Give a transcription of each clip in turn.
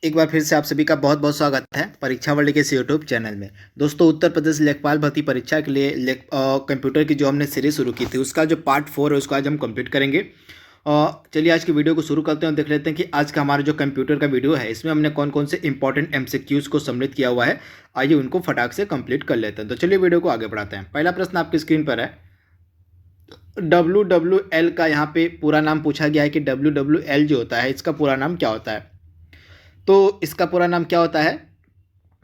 एक बार फिर से आप सभी का बहुत बहुत स्वागत है परीक्षा वर्ल्ड के इस यूट्यूब चैनल में। दोस्तों, उत्तर प्रदेश लेखपाल भर्ती परीक्षा के लिए कंप्यूटर की जो हमने सीरीज शुरू की थी उसका जो पार्ट 4 है उसको आज हम कंप्लीट करेंगे। चलिए आज की वीडियो को शुरू करते हैं और देख लेते हैं कि आज का हमारा जो कंप्यूटर का वीडियो है इसमें हमने कौन कौन से इंपॉर्टेंट एमसीक्यूज को सम्मिलित किया हुआ है। आइए उनको फटाक से कंप्लीट कर लेते हैं। तो चलिए वीडियो को आगे बढ़ाते हैं। पहला प्रश्न आपकी स्क्रीन पर है। WWL का यहाँ पे पूरा नाम पूछा गया है कि WWL जो होता है इसका पूरा नाम क्या होता है। तो इसका पूरा नाम क्या होता है?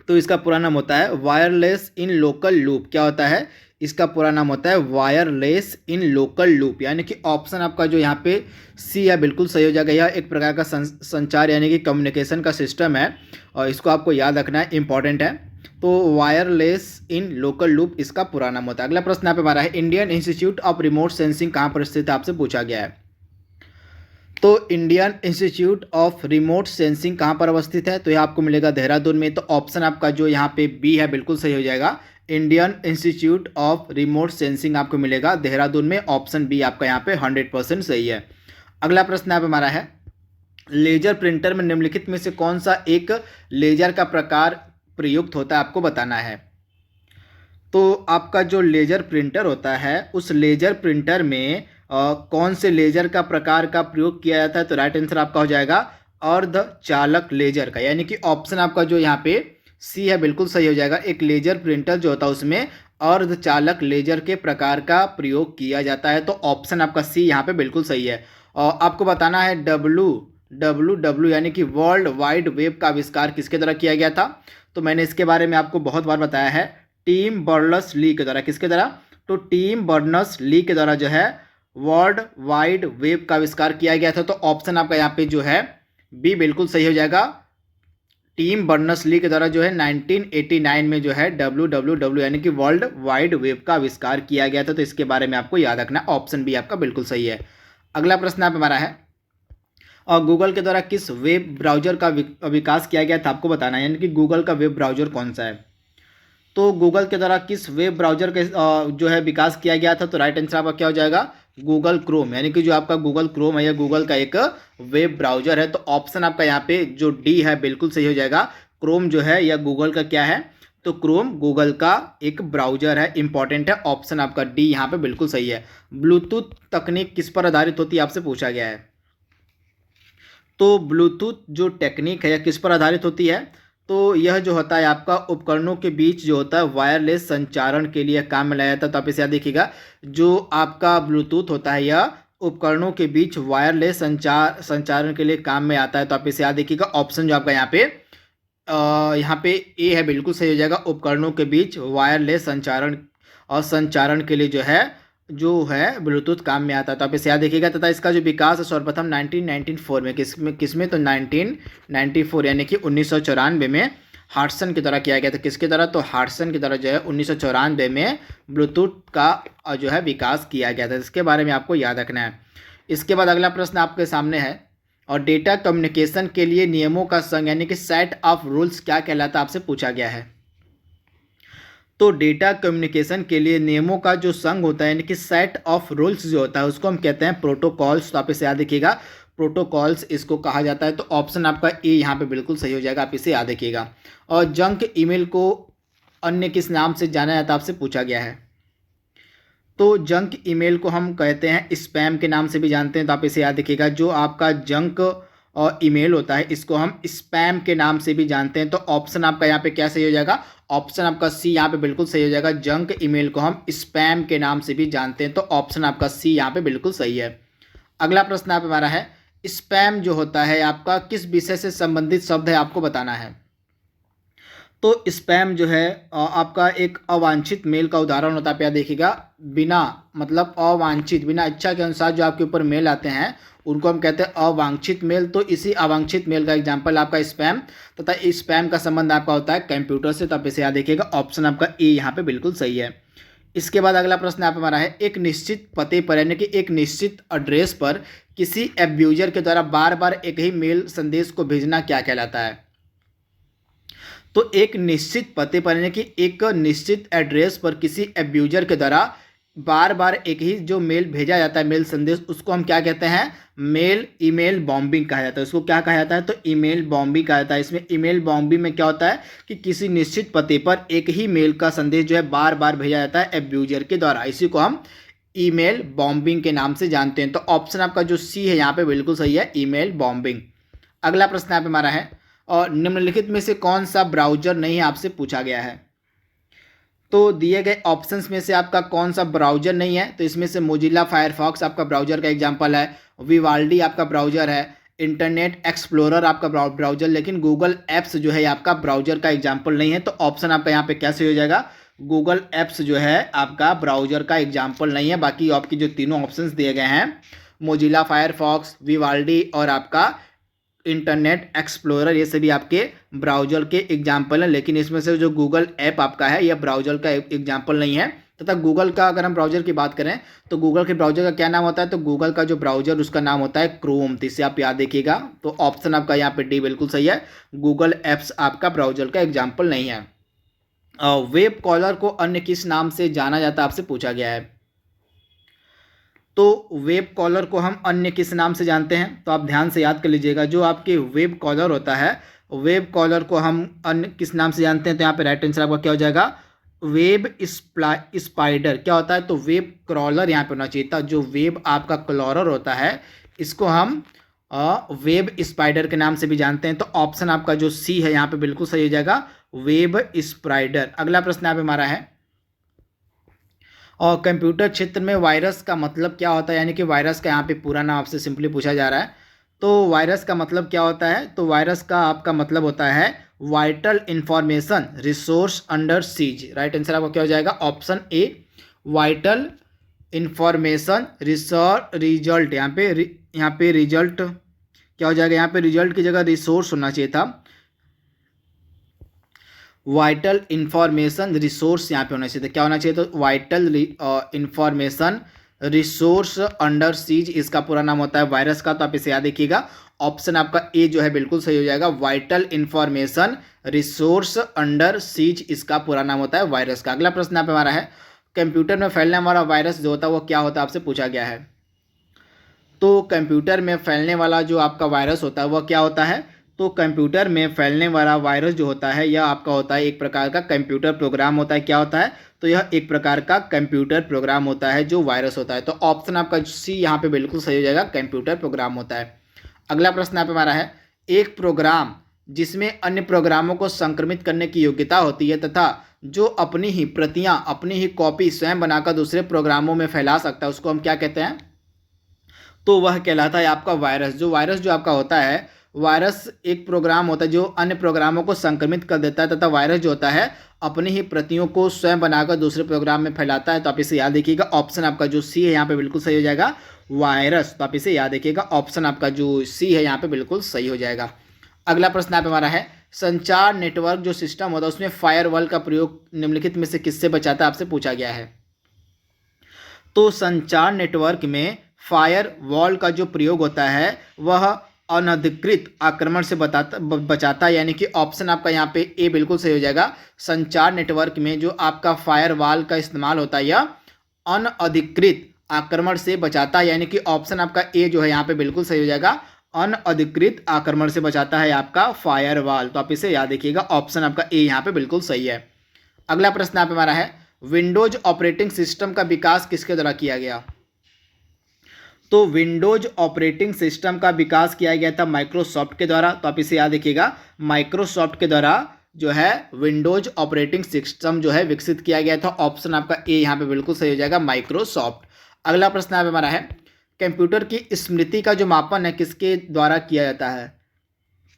तो इसका पूरा नाम होता है वायरलेस इन लोकल लूप। क्या होता है? इसका पूरा नाम होता है वायरलेस इन लोकल लूप। यानी कि ऑप्शन आपका जो यहाँ पे सी है बिल्कुल सही हो जाएगा। यह एक प्रकार का संचार यानी कि कम्युनिकेशन का सिस्टम है और इसको आपको याद रखना है, इंपॉर्टेंट है। तो वायरलेस इन लोकल लूप इसका पूरा नाम होता है। अगला प्रश्न यहाँ पे हमारा है, Indian institute of remote sensing कहाँ पर स्थित है? आपसे पूछा गया है। तो Indian institute of remote sensing कहाँ पर अवस्थित है? तो यह आपको मिलेगा देहरादून में। तो ऑप्शन आपका जो यहाँ पे बी है बिल्कुल सही हो जाएगा। Indian institute of remote sensing आपको मिलेगा देहरादून में। ऑप्शन बी आपका यहाँ पे 100% सही है। अगला प्रश्न यहाँ पे हमारा है, लेजर प्रिंटर में निम्नलिखित में से कौन सा एक लेजर का प्रकार प्रयुक्त होता है? आपको बताना है। तो आपका जो लेजर प्रिंटर होता है उस लेजर प्रिंटर में कौन से लेजर का प्रकार का प्रयोग किया जाता है? तो राइट आंसर आपका हो जाएगा अर्धचालक लेजर का। यानी कि ऑप्शन आपका जो यहाँ पे सी है बिल्कुल सही हो जाएगा। एक लेजर प्रिंटर जो होता है उसमें अर्धचालक लेजर के प्रकार का प्रयोग किया जाता है। तो ऑप्शन आपका सी यहाँ पे बिल्कुल सही है। और आपको बताना है WWW यानी कि वर्ल्ड वाइड वेब का आविष्कार किसके द्वारा किया गया था? तो मैंने इसके बारे में आपको बहुत बार बताया है, टीम बर्नर्स ली के द्वारा। किसके द्वारा? तो टीम बर्नर्स ली के द्वारा जो है वर्ल्ड वाइड वेब का आविष्कार किया गया था। तो ऑप्शन आपका यहाँ पे जो है बी बिल्कुल सही हो जाएगा। टीम बर्नर्स ली के द्वारा जो है 1989 में जो है WWW यानी कि वर्ल्ड वाइड वेब का आविष्कार किया गया था। तो इसके बारे में आपको याद रखना, ऑप्शन बी आपका बिल्कुल सही है। अगला प्रश्न आप हमारा है, और गूगल के द्वारा किस वेब ब्राउजर का विकास किया गया था? आपको बताना है। यानी कि गूगल का वेब ब्राउजर कौन सा है? तो गूगल के द्वारा किस वेब ब्राउजर के जो है विकास किया गया था? तो राइट आंसर आपका क्या हो जाएगा? Google Chrome. यानी कि जो आपका गूगल क्रोम है यह गूगल का एक वेब ब्राउजर है। तो ऑप्शन आपका यहाँ पे जो डी है बिल्कुल सही हो जाएगा। क्रोम जो है यह गूगल का क्या है? तो क्रोम गूगल का एक ब्राउजर है, इंपॉर्टेंट है। ऑप्शन आपका डी यहाँ पे बिल्कुल सही है। ब्लूटूथ तकनीक किस पर आधारित होती है? आपसे पूछा गया है। तो ब्लूटूथ जो टेक्निक है यह किस पर आधारित होती है? तो यह जो होता है आपका उपकरणों के बीच जो होता है वायरलेस संचारण के लिए काम में लाया जाता है। तो आप इसे याद देखिएगा, जो आपका ब्लूटूथ होता है यह उपकरणों के बीच वायरलेस संचारण के लिए काम में आता है। तो आप इसे याद देखिएगा। ऑप्शन जो आपका यहाँ पे ए है बिल्कुल सही हो जाएगा। उपकरणों के बीच वायरलेस संचारण और संचारण के लिए जो है ब्लूटूथ काम में आता है। तो आप इसे याद देखिएगा। तथा इसका जो विकास है सर्वप्रथम 1994 में किसमें तो 1994 यानी कि 1994 में हार्टसन के द्वारा किया गया था। किसके द्वारा? तो हार्टसन के द्वारा जो है 1994 में ब्लूटूथ का जो है विकास किया गया था। इसके बारे में आपको याद रखना है। इसके बाद अगला प्रश्न आपके सामने है, और डेटा कम्युनिकेशन के लिए नियमों का संघ यानी कि सेट ऑफ रूल्स क्या कहलाता है? आपसे पूछा गया है। तो डेटा कम्युनिकेशन के लिए नियमों का जो संघ होता है यानी कि सेट ऑफ रूल्स जो होता है उसको हम कहते हैं प्रोटोकॉल्स। तो आप इसे याद रखिएगा, प्रोटोकॉल्स इसको कहा जाता है। तो ऑप्शन आपका ए यहाँ पे बिल्कुल सही हो जाएगा। आप इसे याद रखिएगा। और जंक ईमेल को अन्य किस नाम से जाना जाता है? आपसे पूछा गया है। तो जंक ईमेल को हम कहते हैं स्पैम के नाम से भी जानते हैं। तो आप इसे याद रखिएगा, जो आपका जंक और ईमेल होता है इसको हम स्पैम के नाम से भी जानते हैं। तो ऑप्शन आपका यहाँ पे क्या सही हो जाएगा? ऑप्शन आपका सी यहाँ पे बिल्कुल सही हो जाएगा। जंक ईमेल को हम स्पैम के नाम से भी जानते हैं। तो ऑप्शन आपका सी यहाँ पे बिल्कुल सही है। अगला प्रश्न आप हमारा है, स्पैम जो होता है आपका किस विषय से संबंधित शब्द है? आपको बताना है। तो स्पैम जो है आपका एक अवांछित मेल का उदाहरण होता है। आप यहाँ देखिएगा, बिना मतलब अवांछित, बिना इच्छा के अनुसार जो आपके ऊपर मेल आते हैं उनको हम कहते हैं अवांछित मेल। तो इसी अवांछित मेल का एग्जांपल आपका स्पैम, तथा स्पैम का संबंध आपका होता है कंप्यूटर से। तो आप इसे याद देखिएगा। ऑप्शन आपका ए यहाँ पे बिल्कुल सही है। इसके बाद अगला प्रश्न आप हमारा है, एक निश्चित पते पर यानी कि एक निश्चित एड्रेस पर किसी एब्यूजर के द्वारा बार बार एक ही मेल संदेश को भेजना क्या कहलाता है? तो एक निश्चित पते पर यानी कि एक निश्चित एड्रेस पर किसी एब्यूजर के द्वारा बार बार एक ही जो मेल भेजा जाता है, मेल संदेश, उसको हम क्या कहते हैं? मेल ईमेल बॉम्बिंग कहा जाता है। उसको क्या कहा जाता है? तो ईमेल बॉम्बिंग कहा जाता है। इसमें ईमेल बॉम्बिंग में क्या होता है कि किसी निश्चित पते पर एक ही मेल का संदेश जो है बार बार भेजा जाता है एब्यूजर के द्वारा। इसी को हम ईमेल बॉम्बिंग के नाम से जानते हैं। तो ऑप्शन आपका जो सी है यहाँ पे बिल्कुल सही है, ईमेल बॉम्बिंग। अगला प्रश्न यहाँ पे हमारा है, और निम्नलिखित में से कौन सा ब्राउजर नहीं आपसे पूछा गया है? तो दिए गए ऑप्शंस में से आपका कौन सा ब्राउजर नहीं है? तो इसमें से मोजिला फायरफॉक्स आपका ब्राउजर का एग्जांपल है, विवाल्डी आपका ब्राउजर है, इंटरनेट एक्सप्लोरर आपका ब्राउजर, लेकिन गूगल एप्स जो है आपका ब्राउजर का एग्जांपल नहीं है। तो ऑप्शन आपका यहाँ पे कैसे हो जाएगा? गूगल एप्स जो है आपका ब्राउजर का एग्जाम्पल नहीं है। बाकी आपकी जो तीनों ऑप्शंस दिए गए हैं, मोजिला फायरफॉक्स, विवाल्डी और आपका इंटरनेट एक्सप्लोरर, ये सभी आपके ब्राउजर के एग्जाम्पल हैं। लेकिन इसमें से जो गूगल ऐप आपका है यह ब्राउजर का एग्जाम्पल नहीं है। तथा गूगल का अगर हम ब्राउजर की बात करें तो गूगल के ब्राउजर का क्या नाम होता है? तो गूगल का जो ब्राउजर उसका नाम होता है क्रोम। तो इसे आप याद देखिएगा। तो ऑप्शन आपका यहाँ पे डी बिल्कुल सही है, गूगल एप्स आपका ब्राउजर का एग्जाम्पल नहीं है। वेब कॉलर को अन्य किस नाम से जाना जाता है? आपसे पूछा गया है। तो वेब कॉलर को हम अन्य किस नाम से जानते हैं? तो आप ध्यान से याद कर लीजिएगा। जो आपके वेब कॉलर होता है, वेब कॉलर को हम अन्य किस नाम से जानते हैं? तो यहाँ पे राइट आंसर आपका क्या हो जाएगा? Web spider. क्या होता है? तो वेब क्रॉलर यहाँ पे होना चाहिए था। जो वेब आपका क्लॉरर होता है इसको हम वेब स्पाइडर के नाम से भी जानते हैं। तो ऑप्शन आपका जो सी है यहाँ पे बिल्कुल सही हो जाएगा, वेब स्पाइडर। अगला प्रश्न यहाँ पे हमारा है, और कंप्यूटर क्षेत्र में वायरस का मतलब क्या होता है? यानी कि वायरस का यहाँ पे पूरा नाम आपसे सिंपली पूछा जा रहा है। तो वायरस का मतलब क्या होता है? तो वायरस का आपका मतलब होता है vital information resource under seize. Right answer आपका क्या हो जाएगा? Option A, vital information result. यहाँ पे रिजल्ट क्या हो जाएगा? यहाँ पे रिजल्ट की जगह रिसोर्स होना चाहिए था। वाइटल इंफॉर्मेशन रिसोर्स यहाँ पे होना चाहिए था। क्या होना चाहिए? तो vital information resource under seize इसका पूरा नाम होता है वायरस का। तो आप इसे याद रखिएगा। ऑप्शन आपका ए जो है बिल्कुल सही हो जाएगा, vital information resource under seize इसका पूरा नाम होता है वायरस का। अगला प्रश्न यहाँ पे हमारा है, कंप्यूटर में फैलने वाला वायरस जो होता है वो क्या होता है? आपसे पूछा गया है। तो कंप्यूटर में फैलने वाला जो आपका वायरस होता है वह क्या होता है? तो कंप्यूटर में फैलने वाला वायरस जो होता है यह आपका होता है एक प्रकार का कंप्यूटर प्रोग्राम होता है। क्या होता है? तो यह एक प्रकार का कंप्यूटर प्रोग्राम होता है जो वायरस होता है। तो ऑप्शन आपका सी यहाँ पे बिल्कुल सही हो जाएगा, कंप्यूटर प्रोग्राम होता है। अगला प्रश्न यहाँ पे हमारा है, एक प्रोग्राम जिसमें अन्य प्रोग्रामों को संक्रमित करने की योग्यता होती है तथा जो अपनी ही प्रतियां, अपनी ही कॉपी स्वयं बनाकर दूसरे प्रोग्रामों में फैला सकता है, उसको हम क्या कहते हैं? तो वह कहलाता है आपका वायरस। जो वायरस जो आपका होता है, वायरस एक प्रोग्राम होता है जो अन्य प्रोग्रामों को संक्रमित कर देता है तथा वायरस जो होता है अपनी ही प्रतियों को स्वयं बनाकर दूसरे प्रोग्राम में फैलाता है। तो आप इसे याद रखिएगा। ऑप्शन आपका जो सी है यहाँ पे बिल्कुल सही हो जाएगा, वायरस। तो आप इसे याद रखिएगा। ऑप्शन आपका जो सी है यहाँ पे बिल्कुल सही हो जाएगा। अगला प्रश्न यहाँ पे हमारा है, संचार नेटवर्क जो सिस्टम होता है उसमें फायरवॉल का प्रयोग निम्नलिखित में से किससे बचाता है? आपसे पूछा गया है। तो संचार नेटवर्क में फायरवॉल का जो प्रयोग होता है वह अनधिकृत आक्रमण से बचाता है। यानी कि ऑप्शन आपका यहाँ पे ए बिल्कुल सही हो जाएगा। संचार नेटवर्क में जो आपका फायरवॉल का इस्तेमाल होता है यह अनधिकृत आक्रमण से बचाता है। यानी कि ऑप्शन आपका ए जो है यहाँ पे बिल्कुल सही हो जाएगा, अनधिकृत आक्रमण से बचाता है आपका फायरवॉल। तो आप इसे याद रखिएगा। ऑप्शन आपका ए यहाँ पे बिल्कुल सही है। अगला प्रश्न यहाँ पे हमारा है, विंडोज ऑपरेटिंग सिस्टम का विकास किसके द्वारा किया गया? तो विंडोज ऑपरेटिंग सिस्टम का विकास किया गया था माइक्रोसॉफ्ट के द्वारा। तो आप इसे याद रखिएगा, माइक्रोसॉफ्ट के द्वारा जो है विंडोज ऑपरेटिंग सिस्टम जो है विकसित किया गया था। ऑप्शन आपका ए यहाँ पे बिल्कुल सही हो जाएगा, माइक्रोसॉफ्ट। अगला प्रश्न यहाँ पे हमारा है, कंप्यूटर की स्मृति का जो मापन है किसके द्वारा किया जाता है?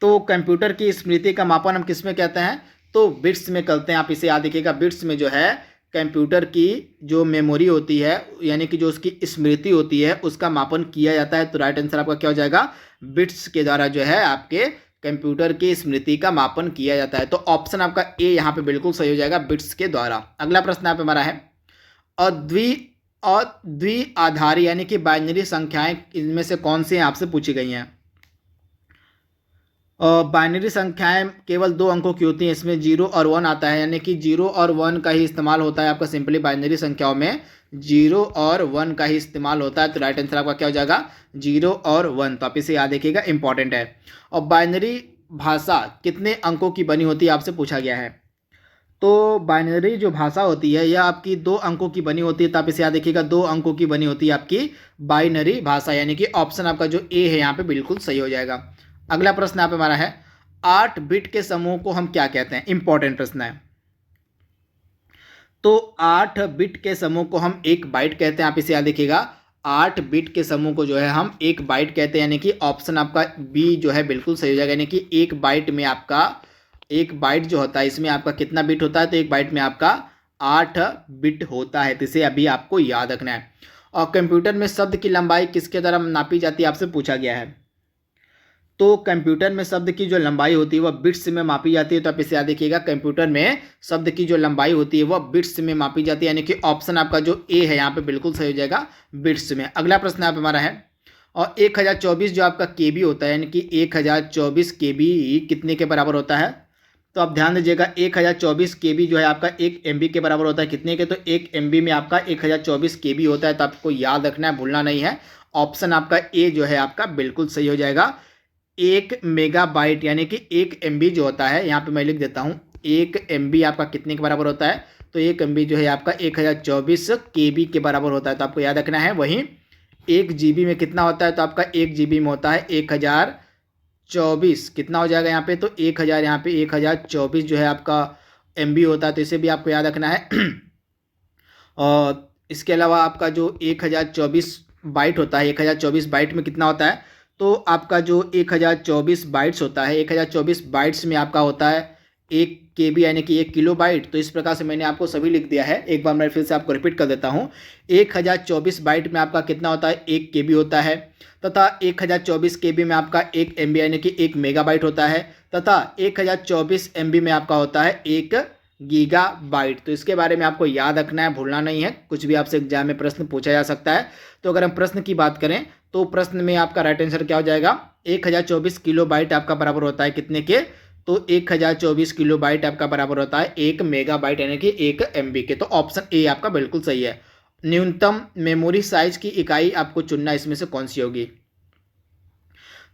तो कंप्यूटर की स्मृति का मापन हम किस में कहते हैं? तो बिट्स में करते हैं। आप इसे याद रखिएगा, बिट्स में जो है कंप्यूटर की जो मेमोरी होती है यानी कि जो उसकी स्मृति होती है उसका मापन किया जाता है। तो राइट आंसर आपका क्या हो जाएगा? बिट्स के द्वारा जो है आपके कंप्यूटर की स्मृति का मापन किया जाता है। तो ऑप्शन आपका ए यहाँ पे बिल्कुल सही हो जाएगा, बिट्स के द्वारा। अगला प्रश्न यहाँ पे हमारा है, द्विआधारी यानी कि बाइनरी संख्याएं इनमें से कौन सी आपसे पूछी गई हैं? बाइनरी संख्याएं केवल 2 अंकों की होती हैं, इसमें 0 और 1 आता है, यानी कि 0 और 1 का ही इस्तेमाल होता है आपका सिंपली बाइनरी संख्याओं में 0 और 1 का ही इस्तेमाल होता है। तो राइट आंसर आपका क्या हो जाएगा 0 और 1। तो आप इसे याद रखिएगा, इंपॉर्टेंट है। और बाइनरी भाषा कितने अंकों की बनी होती है आपसे पूछा गया है। तो बाइनरी जो भाषा होती है यह आपकी 2 अंकों की बनी होती है। तो आप इसे याद रखिएगा, 2 अंकों की बनी होती है आपकी बाइनरी भाषा, यानी कि ऑप्शन आपका जो ए है यहाँ पे बिल्कुल सही हो जाएगा। अगला प्रश्न यहाँ पे हमारा है 8 बिट के समूह को हम क्या कहते हैं। इंपॉर्टेंट प्रश्न है। तो 8 बिट के समूह को हम 1 बाइट कहते हैं। आप इसे याद रखिएगा, 8 बिट के समूह को जो है हम 1 बाइट कहते हैं, यानी कि ऑप्शन आपका बी जो है बिल्कुल सही हो जाएगा। यानी कि 1 बाइट में आपका 1 बाइट जो होता है इसमें आपका कितना बिट होता है, तो 1 बाइट में आपका 8 बिट होता है। तो इसे अभी आपको याद रखना है। और कंप्यूटर में शब्द की लंबाई किसके द्वारा नापी जाती है आपसे पूछा गया है। तो कंप्यूटर में शब्द की जो लंबाई होती है वह बिट्स में मापी जाती है। तो आप इसे याद रखिएगा, कंप्यूटर में शब्द की जो लंबाई होती है वह बिट्स में मापी जाती है, यानी कि ऑप्शन आपका जो ए है यहाँ पे बिल्कुल सही हो जाएगा, बिट्स में। अगला प्रश्न यहाँ पे हमारा है, और 1024 जो आपका केबी होता है, यानी कि 1024 केबी कितने के बराबर होता है। तो आप ध्यान दीजिएगा, 1024 केबी जो है आपका 1 MB के बराबर होता है। कितने के, तो 1 MB में आपका 1024 केबी होता है। तो आपको याद रखना है, भूलना नहीं है। ऑप्शन आपका ए जो है आपका बिल्कुल सही हो जाएगा। 1 मेगाबाइट यानी कि 1 MB जो होता है, यहाँ पे मैं लिख देता हूँ, 1 MB आपका कितने के बराबर होता है, तो 1 MB जो है आपका 1024 KB के बराबर होता है। तो आपको याद रखना है। वहीं 1 GB में कितना होता है, तो आपका 1 GB में होता है 1024, कितना हो जाएगा यहाँ पे, तो 1000, यहाँ पे 1024 जो है आपका MB होता है। तो इसे भी आपको याद रखना है। और इसके अलावा आपका जो 1024 बाइट होता है, 1024 बाइट में कितना होता है, तो आपका जो 1024 बाइट्स होता है, 1024 बाइट्स में आपका होता है 1 KB यानी कि 1 किलोबाइट। तो इस प्रकार से मैंने आपको सभी लिख दिया है। एक बार मैं फिर से आपको रिपीट कर देता हूँ। 1024 बाइट में आपका कितना होता है, 1 KB होता है, तथा 1024 KB में आपका 1 MB यानी कि 1 मेगाबाइट होता है, तथा 1024 MB में आपका होता है 1 गीगाबाइट। तो इसके बारे में आपको याद रखना है, भूलना नहीं है। कुछ भी आपसे एग्जाम में प्रश्न पूछा जा सकता है। तो अगर हम प्रश्न की बात करें तो प्रश्न में आपका राइट आंसर क्या हो जाएगा, 1024 किलोबाइट आपका बराबर होता है कितने के, तो 1024 किलोबाइट आपका बराबर होता है 1 मेगाबाइट यानी कि 1 MB के। तो ऑप्शन ए आपका बिल्कुल सही है। न्यूनतम मेमोरी साइज की इकाई आपको चुनना, इसमें से कौन सी होगी।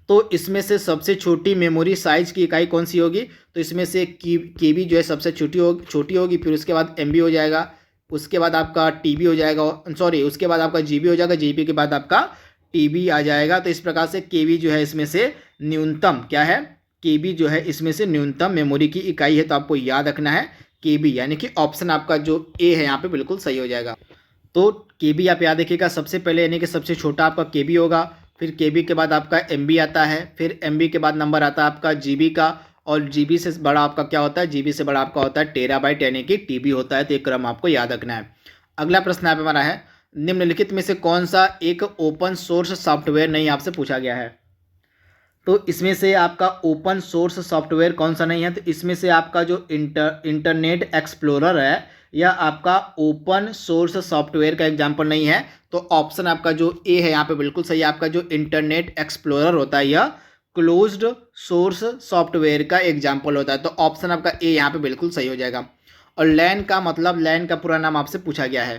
तो इसमें से सबसे छोटी मेमोरी साइज की इकाई कौन सी होगी, तो इसमें से केबी जो है सबसे छोटी होगी, फिर उसके बाद MB हो जाएगा, उसके बाद आपका TB हो जाएगा, सॉरी उसके बाद आपका GB हो जाएगा, GB के बाद आपका TB आ जाएगा। तो इस प्रकार से केबी जो है इसमें से न्यूनतम क्या है, केबी जो है इसमें से न्यूनतम मेमोरी की इकाई है। तो आपको याद रखना है केबी, यानी कि ऑप्शन आपका जो ए है यहाँ पे बिल्कुल सही हो जाएगा। तो केबी आप याद रखिएगा, सबसे पहले यानी कि सबसे छोटा आपका केबी होगा, फिर केबी के बाद आपका MB आता है, फिर MB के बाद नंबर आता है आपका GB का, और GB से बड़ा आपका क्या होता है, GB से बड़ा आपका होता है टेराबाइट यानी कि TB होता है। तो एक क्रम आपको याद रखना है। अगला प्रश्न यहाँ पे हमारा है, निम्नलिखित में से कौन सा एक ओपन सोर्स सॉफ्टवेयर नहीं आपसे पूछा गया है। तो इसमें से आपका ओपन सोर्स सॉफ्टवेयर कौन सा नहीं है, तो इसमें से आपका जो इंटरनेट एक्सप्लोरर है यह आपका ओपन सोर्स सॉफ्टवेयर का एग्जाम्पल नहीं है। तो ऑप्शन आपका जो ए है यहाँ पे बिल्कुल सही है। आपका जो इंटरनेट एक्सप्लोरर होता है यह क्लोज्ड सोर्स सॉफ्टवेयर का एग्जाम्पल होता है। तो ऑप्शन आपका ए यहाँ पे बिल्कुल सही हो जाएगा। और लैन का मतलब, लैन का पूरा नाम आपसे पूछा गया है,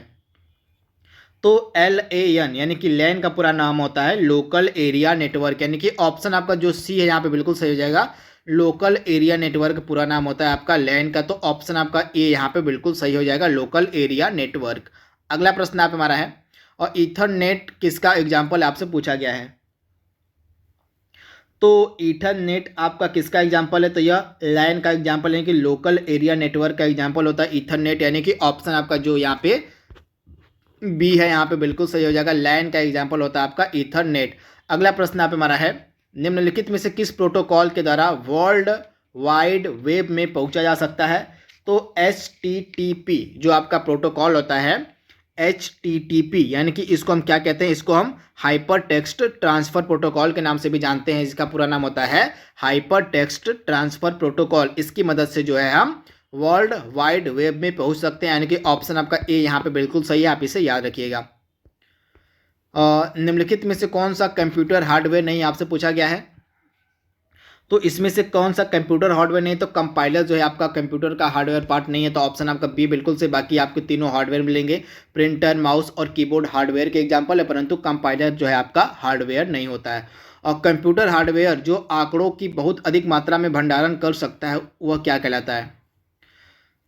तो LAN यानी कि लैन का पूरा नाम होता है लोकल एरिया नेटवर्क, यानी कि ऑप्शन आपका जो सी है यहाँ पे बिल्कुल सही हो जाएगा। लोकल एरिया नेटवर्क पूरा नाम होता है आपका लैन का। तो ऑप्शन आपका ए यहाँ पे बिल्कुल सही हो जाएगा, लोकल एरिया नेटवर्क। अगला प्रश्न आप हमारा है, और ईथरनेट किसका एग्जाम्पल आपसे पूछा गया है। तो ईथरनेट आपका किसका एग्जाम्पल है, तो यह लैन का एग्जाम्पल है कि लोकल एरिया नेटवर्क का एग्जाम्पल होता है ईथरनेट, यानी कि ऑप्शन आपका जो यहाँ पे बी है यहाँ पे बिल्कुल सही हो जाएगा। लैन का एग्जाम्पल होता है आपका ईथरनेट। अगला प्रश्न आप हमारा है, निम्नलिखित में से किस प्रोटोकॉल के द्वारा वर्ल्ड वाइड वेब में पहुंचा जा सकता है। तो HTTP जो आपका प्रोटोकॉल होता है, HTTP यानी कि इसको हम क्या कहते हैं, इसको हम हाइपर टेक्स्ट ट्रांसफर प्रोटोकॉल के नाम से भी जानते हैं। इसका पूरा नाम होता है हाइपर टेक्स्ट ट्रांसफर प्रोटोकॉल। इसकी मदद से जो है हम वर्ल्ड वाइड वेब में पहुंच सकते हैं, यानी कि ऑप्शन आपका ए यहाँ पे बिल्कुल सही है। आप इसे याद रखिएगा। निम्नलिखित में से कौन सा कंप्यूटर हार्डवेयर नहीं आपसे पूछा गया है। तो इसमें से कौन सा कंप्यूटर हार्डवेयर नहीं है? तो कंपाइलर जो है आपका कंप्यूटर का हार्डवेयर पार्ट नहीं है, तो ऑप्शन आपका बी बिल्कुल से। बाकी आपको तीनों हार्डवेयर मिलेंगे, प्रिंटर, माउस और कीबोर्ड हार्डवेयर के एग्जाम्पल है, परंतु कंपाइलर जो है आपका हार्डवेयर नहीं होता है। और कंप्यूटर हार्डवेयर जो आंकड़ों की बहुत अधिक मात्रा में भंडारण कर सकता है वह क्या कहलाता है?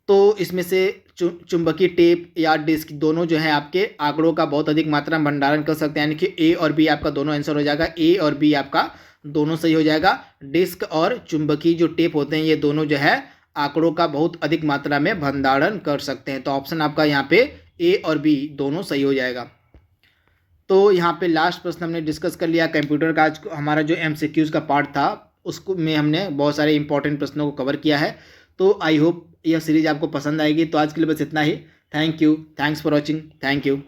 तो इसमें से चुंबकीय टेप या डिस्क दोनों जो है आपके आंकड़ों का बहुत अधिक मात्रा में भंडारण कर सकते हैं, यानी कि ए और बी आपका दोनों आंसर हो जाएगा। ए और बी आपका दोनों सही हो जाएगा। डिस्क और चुंबकीय जो टेप होते हैं ये दोनों जो है आंकड़ों का बहुत अधिक मात्रा में भंडारण कर सकते हैं। तो ऑप्शन आपका यहाँ पे ए और बी दोनों सही हो जाएगा। तो यहाँ पे लास्ट प्रश्न हमने डिस्कस कर लिया कंप्यूटर का। आज हमारा जो एमसीक्यूज का पार्ट था उसको में हमने बहुत सारे इंपॉर्टेंट प्रश्नों को कवर किया है। तो आई होप यह सीरीज आपको पसंद आएगी। तो आज के लिए बस इतना ही। Thank you, thanks for watching, thank you.